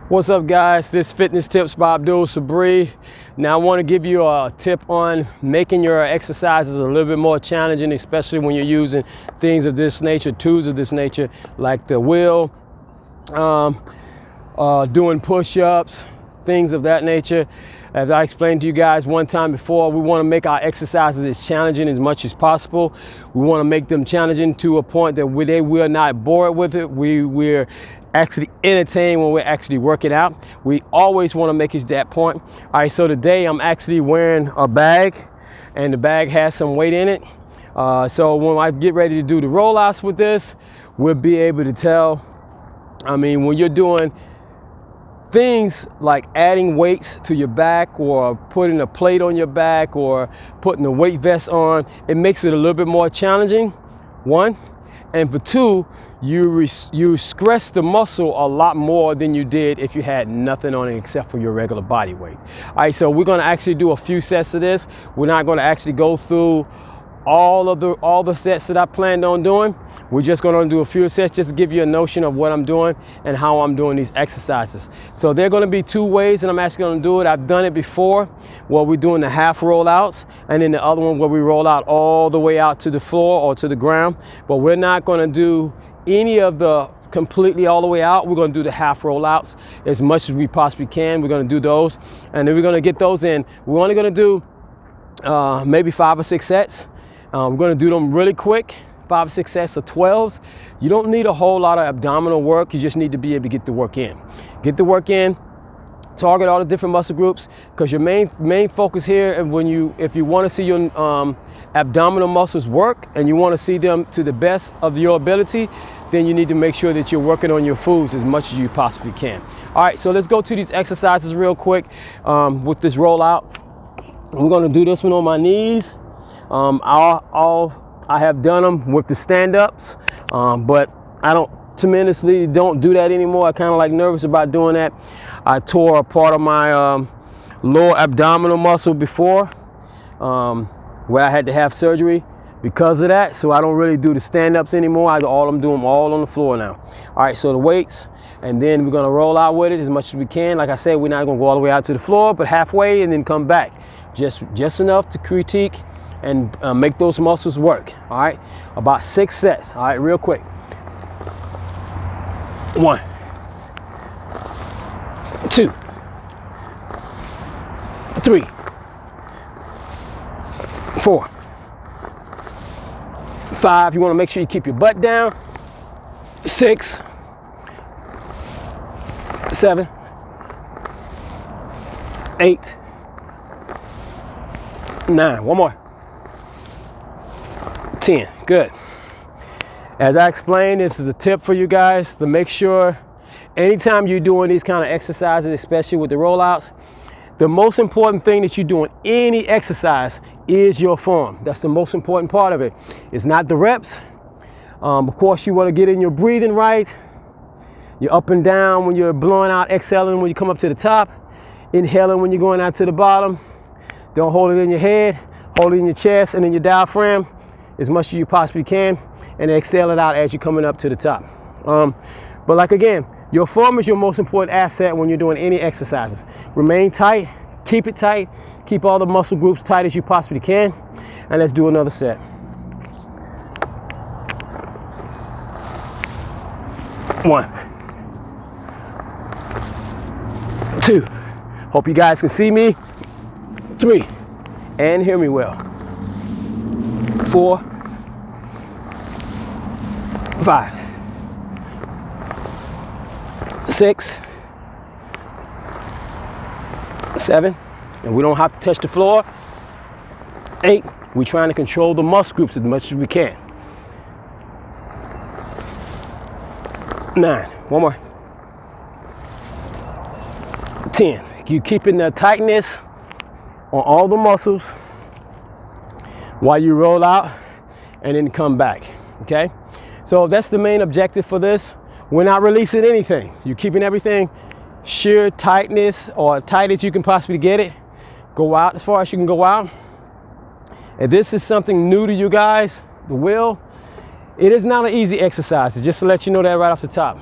What's up, guys? This Fitness Tips by Abdul Sabri. Now I want to give you a tip on making your exercises a little bit more challenging, especially when you're using things of this nature, tools of this nature, like the wheel, doing push-ups, things of that nature. As I explained to you guys one time before, we want to make our exercises as challenging as much as possible. We want to make them challenging to a point that they will not bored with it. We're actually entertained when we're actually working out. We always want to make it that point. All right, so today I'm actually wearing a bag, and the bag has some weight in it. So when I get ready to do the rollouts with this, we'll be able to tell. I mean, when you're doing things like adding weights to your back, or putting a plate on your back, or putting a weight vest on, it makes it a little bit more challenging, one. And for two, you stress the muscle a lot more than you did if you had nothing on it except for your regular body weight. All right, so we're going to actually do a few sets of this. We're not going to actually go through all the sets that I planned on doing. We're just going to do a few sets just to give you a notion of what I'm doing and how I'm doing these exercises. So there are going to be two ways that I'm actually going to do it. I've done it before, where we're doing the half rollouts, and then the other one where we roll out all the way out to the floor or to the ground. But we're not going to do any of the completely all the way out. We're going to do the half rollouts as much as we possibly can. We're going to do those, and then we're going to get those in. We're only going to do maybe 5 or 6 sets. We're going to do them really quick, 5 or 6 sets of 12s. You don't need a whole lot of abdominal work. You just need to be able to get the work in. Get the work in. Target all the different muscle groups, because your main focus here, and if you want to see your abdominal muscles work and you want to see them to the best of your ability, then you need to make sure that you're working on your foods as much as you possibly can. All right, so let's go to these exercises real quick with this rollout. We're going to do this one on my knees. I have done them with the stand-ups, but I don't do that anymore. I kind of like nervous about doing that. I tore a part of my lower abdominal muscle before, where I had to have surgery because of that. So I don't really do the stand-ups anymore. I'm doing them all on the floor now. All right, so the weights, and then we're gonna roll out with it as much as we can. Like I said, we're not gonna go all the way out to the floor, but halfway and then come back. Just enough to critique and make those muscles work. All right, about 6 sets. All right, real quick. 1, 2, 3, 4, 5. You want to make sure you keep your butt down. 6, 7, 8, 9. One more. 10. Good. As I explained, this is a tip for you guys to make sure anytime you're doing these kind of exercises, especially with the rollouts, the most important thing that you do in any exercise is your form. That's the most important part of it. It's not the reps. Of course, you want to get in your breathing right. You're up and down when you're blowing out, exhaling when you come up to the top, inhaling when you're going out to the bottom. Don't hold it in your head, hold it in your chest and in your diaphragm as much as you possibly can, and exhale it out as you're coming up to the top. But like again, your form is your most important asset when you're doing any exercises. Remain tight, keep it tight, keep all the muscle groups tight as you possibly can, and let's do another set. 1, 2, hope you guys can see me. 3, and hear me well. 4, 5, 6, 7, and we don't have to touch the floor. 8, we're trying to control the muscle groups as much as we can. 9, one more. 10, you keeping the tightness on all the muscles while you roll out and then come back, okay? So that's the main objective for this. We're not releasing anything. You're keeping everything sheer tightness, or tight as you can possibly get it. Go out as far as you can go out. If this is something new to you guys, the wheel, it is not an easy exercise, just to let you know that right off the top.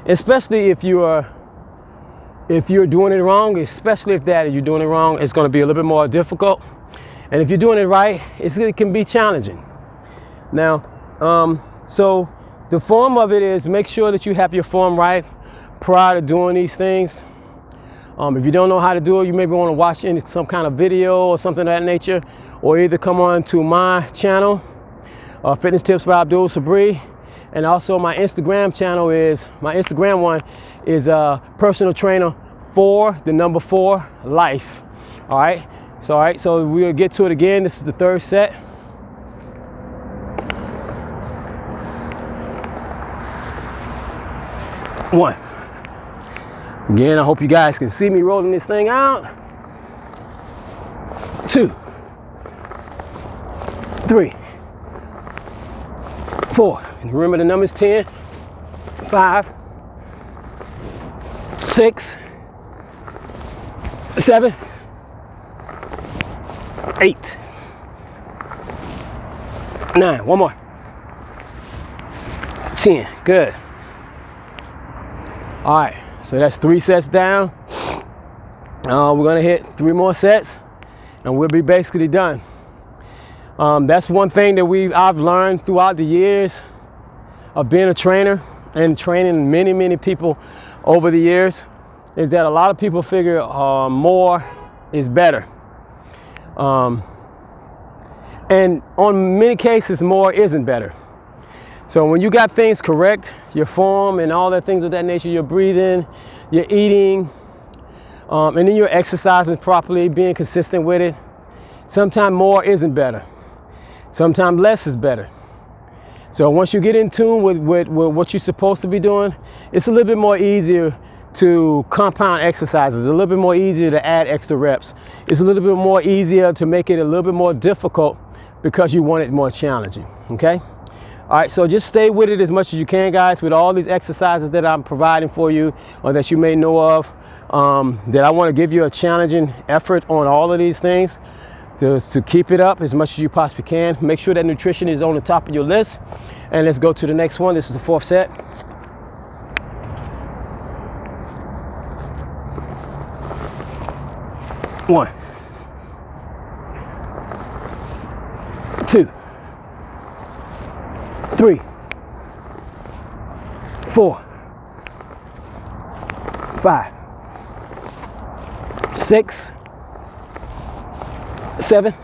Especially if you are If you're doing it wrong, especially if you're doing it wrong, it's going to be a little bit more difficult. And if you're doing it right, it can be challenging. Now, so the form of it is make sure that you have your form right prior to doing these things. If you don't know how to do it, you maybe want to watch some kind of video or something of that nature, or either come on to my channel, Fitness Tips by Abdul Sabri, and also my Instagram channel my Instagram one is personal trainer 4 life. All right, so we'll get to it again. This is the third set. One. Again, I hope you guys can see me rolling this thing out. 2, 3, 4. And remember the numbers: 10, 5, 6, 7, 8, 9. One more. 10. Good. All right. So that's 3 sets down. We're gonna hit 3 more sets, and we'll be basically done. That's one thing that I've learned throughout the years of being a trainer and training many people over the years, is that a lot of people figure more is better. And on many cases, more isn't better. So when you got things correct, your form and all that things of that nature, your breathing, your eating, and then you're exercising properly, being consistent with it, sometimes more isn't better. Sometimes less is better. So once you get in tune with what you're supposed to be doing, it's a little bit more easier to compound exercises, a little bit more easier to add extra reps. It's a little bit more easier to make it a little bit more difficult because you want it more challenging, okay? All right, so just stay with it as much as you can, guys, with all these exercises that I'm providing for you or that you may know of, that I want to give you a challenging effort on all of these things to keep it up as much as you possibly can. Make sure that nutrition is on the top of your list. And let's go to the next one. This is the 4th set. One, 2, 3, 4, 5, 6, 7,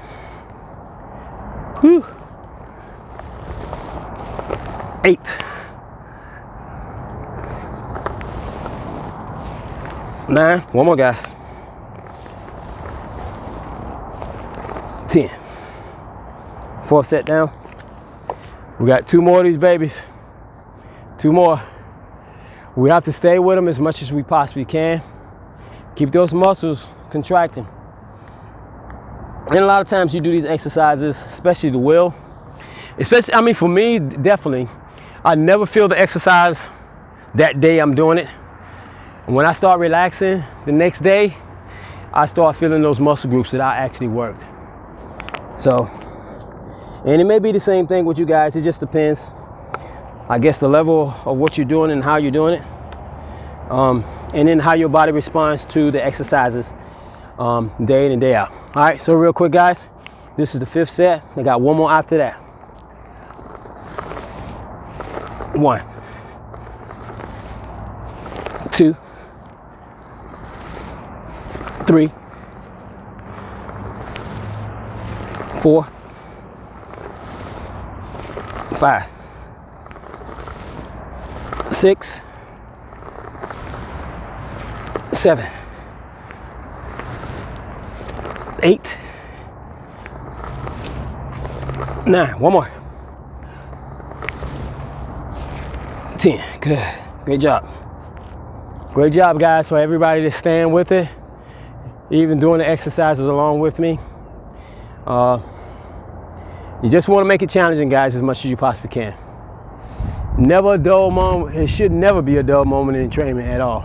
8, 9. One more, guys. 10. 4th set down. We got 2 more of these babies. 2 more. We have to stay with them as much as we possibly can. Keep those muscles contracting. And a lot of times you do these exercises, especially the will. Especially, I mean, for me, definitely, I never feel the exercise that day I'm doing it. And when I start relaxing the next day, I start feeling those muscle groups that I actually worked. So, and it may be the same thing with you guys. It just depends, I guess, the level of what you're doing and how you're doing it. And then how your body responds to the exercises day in and day out. All right, so real quick, guys, this is the 5th set. I got 1 more after that. 1, 2, 3, 4, 5, 6, 7, 8, 9. One more. 10. Good. Great job. Great job, guys, for everybody that's staying with it, even doing the exercises along with me. You just want to make it challenging, guys, as much as you possibly can. Never a dull moment. It should never be a dull moment in training at all.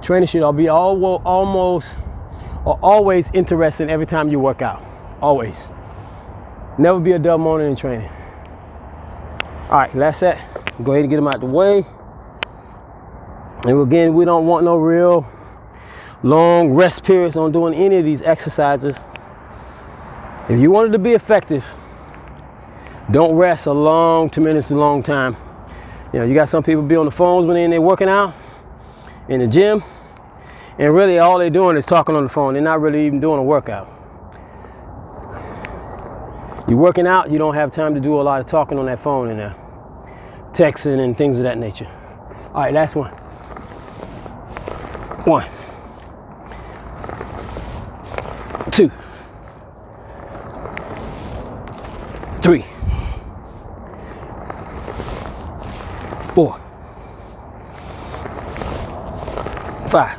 Training should be always interesting every time you work out. Always. Never be a dull moment in training. All right, last set. Go ahead and get them out the way. And again, we don't want no real long rest periods on doing any of these exercises. If you want it to be effective, don't rest a long 2 minutes, a long time. You know, you got some people be on the phones when they're working out in the gym, and really all they're doing is talking on the phone. They're not really even doing a workout. You're working out, you don't have time to do a lot of talking on that phone and texting and things of that nature. All right, last one. 1, 2, 3, 4, 5,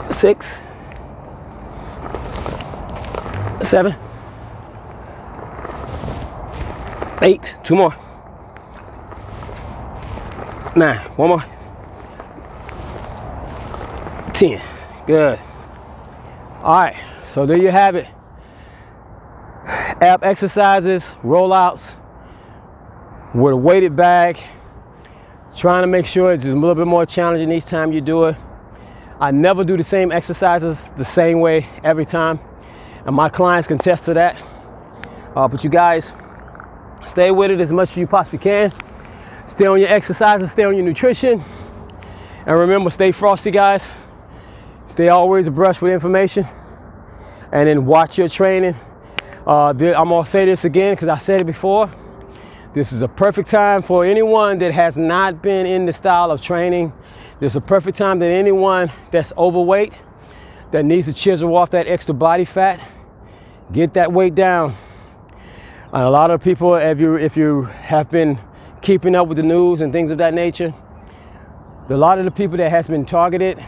6, 7, 8, 2 more, 9, 1 more, 10. Good. All right, so there you have it. Ab exercises, rollouts with a weighted bag, trying to make sure it's just a little bit more challenging each time you do it. I never do the same exercises the same way every time, and my clients can attest to that. But you guys, stay with it as much as you possibly can. Stay on your exercises, stay on your nutrition, and remember, stay frosty, guys. Stay always abreast with information, and then watch your training. I'm gonna say this again because I said it before. This is a perfect time for anyone that has not been in the style of training. This is a perfect time that anyone that's overweight, that needs to chisel off that extra body fat, get that weight down. And a lot of people, if you have been keeping up with the news and things of that nature, a lot of the people that has been targeted,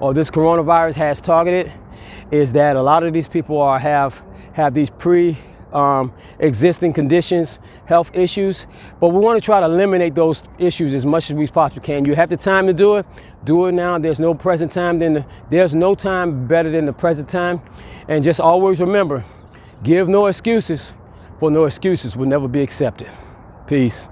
or this coronavirus has targeted, is that a lot of these people have these existing conditions, health issues, but we want to try to eliminate those issues as much as we possibly can. You have the time to do it now. There's no present time, there's no time better than the present time. And just always remember, give no excuses, for no excuses will never be accepted. Peace.